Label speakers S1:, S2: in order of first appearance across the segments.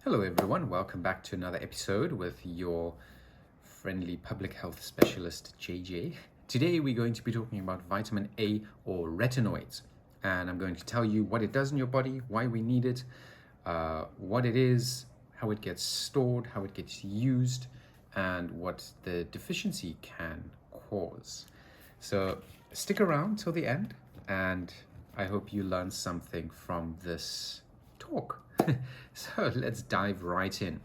S1: Hello everyone, welcome back to another episode with your friendly public health specialist JJ. Today we're going to be talking about vitamin A or retinoids, and I'm going to tell you what it does in your body, why we need it, what it is, how it gets stored, how it gets used, and what the deficiency can cause. So stick around till the end, and I hope you learn something from this talk. So let's dive right in.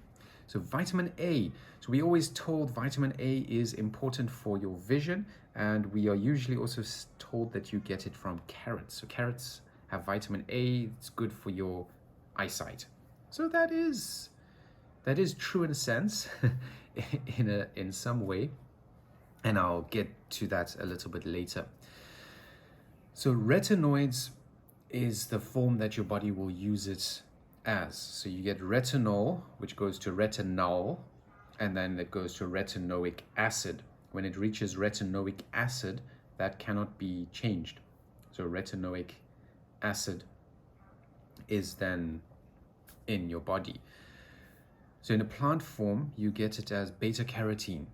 S1: So vitamin A. So we always told vitamin A is important for your vision, and we are usually also told that you get it from carrots. So carrots have vitamin A. It's good for your eyesight. So that is true in a sense, in some way, and I'll get to that a little bit later. So retinoids is the form that your body will use it as. So you get retinol, which goes to retinol, and then it goes to retinoic acid. When it reaches retinoic acid, that cannot be changed. So retinoic acid is then in your body. So in a plant form, you get it as beta carotene.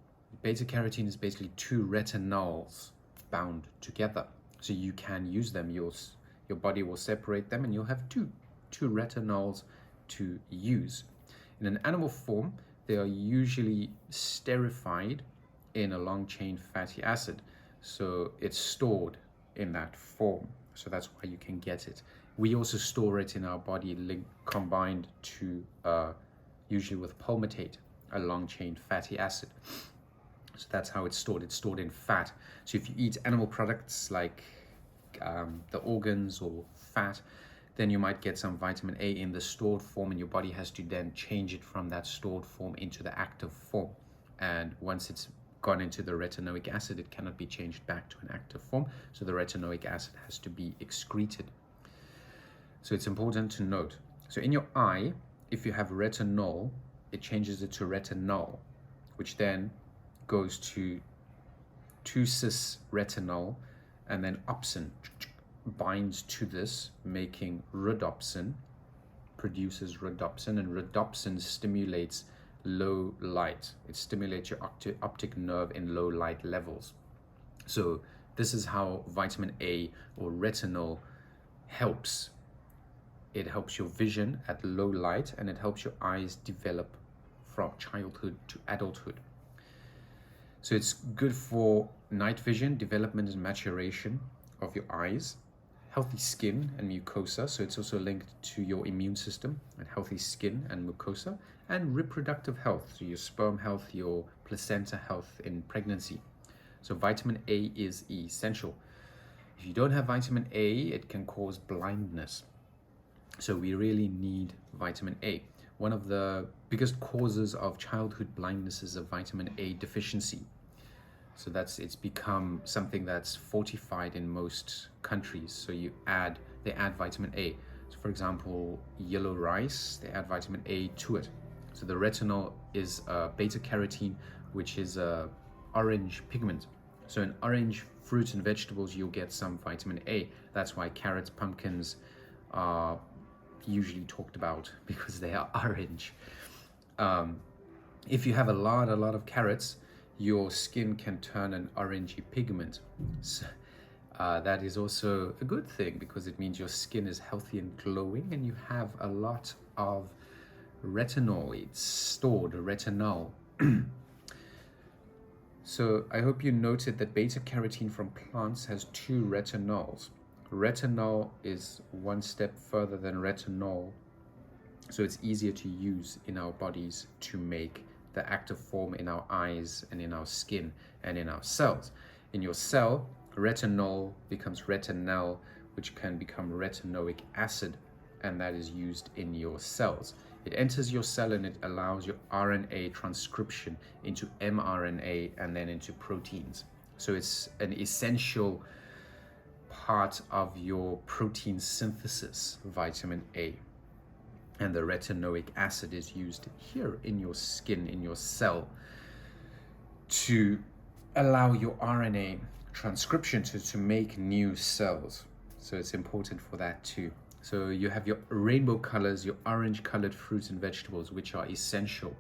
S1: Beta carotene is basically two retinols bound together. So you can use them. Your body will separate them, and you'll have two retinols to use. In an animal form, they are usually esterified in a long chain fatty acid. So it's stored in that form. So that's why you can get it. We also store it in our body combined to usually with palmitate, a long chain fatty acid. So that's how it's stored. It's stored in fat. So if you eat animal products like the organs or fat, then you might get some vitamin A in the stored form, and your body has to then change it from that stored form into the active form. And once it's gone into the retinoic acid, it cannot be changed back to an active form. So the retinoic acid has to be excreted. So it's important to note. So in your eye, if you have retinol, it changes it to retinol, which then goes to 2-cis retinol, and then opsin binds to this, making rhodopsin, produces rhodopsin, and rhodopsin stimulates low light. It stimulates your optic nerve in low light levels. So this is how vitamin A or retinol helps. It helps your vision at low light, and it helps your eyes develop from childhood to adulthood. So it's good for night vision, development and maturation of your eyes, healthy skin and mucosa. So it's also linked to your immune system and healthy skin and mucosa, and reproductive health. So your sperm health, your placenta health in pregnancy. So vitamin A is essential. If you don't have vitamin A, it can cause blindness. So we really need vitamin A. One of the biggest causes of childhood blindness is a vitamin A deficiency. So it's become something that's fortified in most countries. So they add vitamin A. So for example, yellow rice, they add vitamin A to it. So the retinol is beta carotene, which is a orange pigment. So in orange fruits and vegetables, you'll get some vitamin A. That's why carrots, pumpkins are usually talked about, because they are orange. If you have a lot of carrots, your skin can turn an orangey pigment. So, that is also a good thing, because it means your skin is healthy and glowing, and you have a lot of retinoids stored, retinol. So I hope you noted that beta carotene from plants has two retinols. Retinol is one step further than retinol, so it's easier to use in our bodies to make the active form in our eyes and in our skin and in our cells. In your cell, retinol becomes retinal, which can become retinoic acid, and that is used in your cells. It enters your cell, and it allows your RNA transcription into mRNA and then into proteins. So it's an essential part of your protein synthesis, vitamin A. And the retinoic acid is used here in your skin, in your cell, to allow your RNA transcription to make new cells. So it's important for that too. So you have your rainbow colors, your orange colored fruits and vegetables, which are essential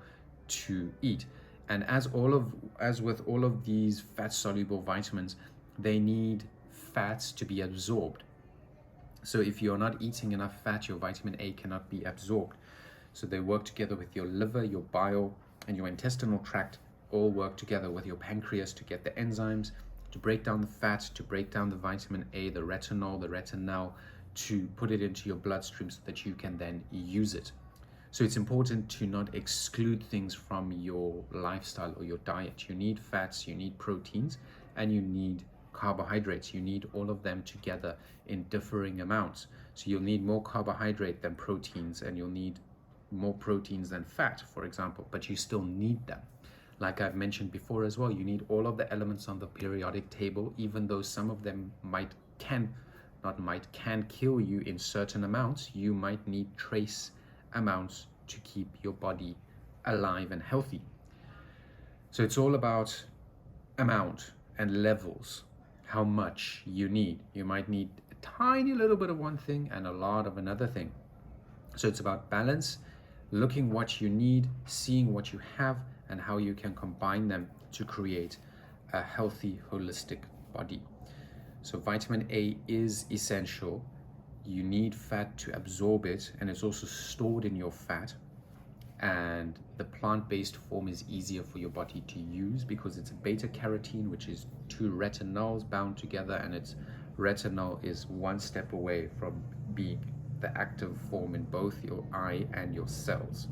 S1: to eat. And as with all of these fat soluble vitamins, they need fats to be absorbed. So if you're not eating enough fat, your vitamin A cannot be absorbed. So they work together with your liver, your bile, and your intestinal tract all work together with your pancreas to get the enzymes, to break down the fat, to break down the vitamin A, the retinol, the retinal, to put it into your bloodstream so that you can then use it. So it's important to not exclude things from your lifestyle or your diet. You need fats, you need proteins, and you need carbohydrates. You need all of them together in differing amounts. So you'll need more carbohydrate than proteins, and you'll need more proteins than fat, for example, but you still need them. Like I've mentioned before as well, you need all of the elements on the periodic table, even though some of them can kill you in certain amounts. You might need trace amounts to keep your body alive and healthy. So it's all about amount and levels, how much you need. You might need a tiny little bit of one thing and a lot of another thing. So it's about balance, looking what you need, seeing what you have, and how you can combine them to create a healthy, holistic body. So vitamin A is essential. You need fat to absorb it, and it's also stored in your fat. And the plant-based form is easier for your body to use because it's a beta carotene, which is two retinols bound together, and its retinol is one step away from being the active form in both your eye and your cells.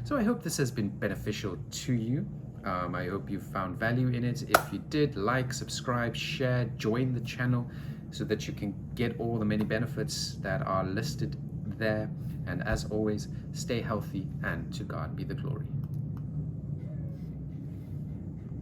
S1: So I hope this has been beneficial to you. I hope you found value in it. If you did, like, subscribe, share, join the channel so that you can get all the many benefits that are listed there. And as always, stay healthy, and to God be the glory.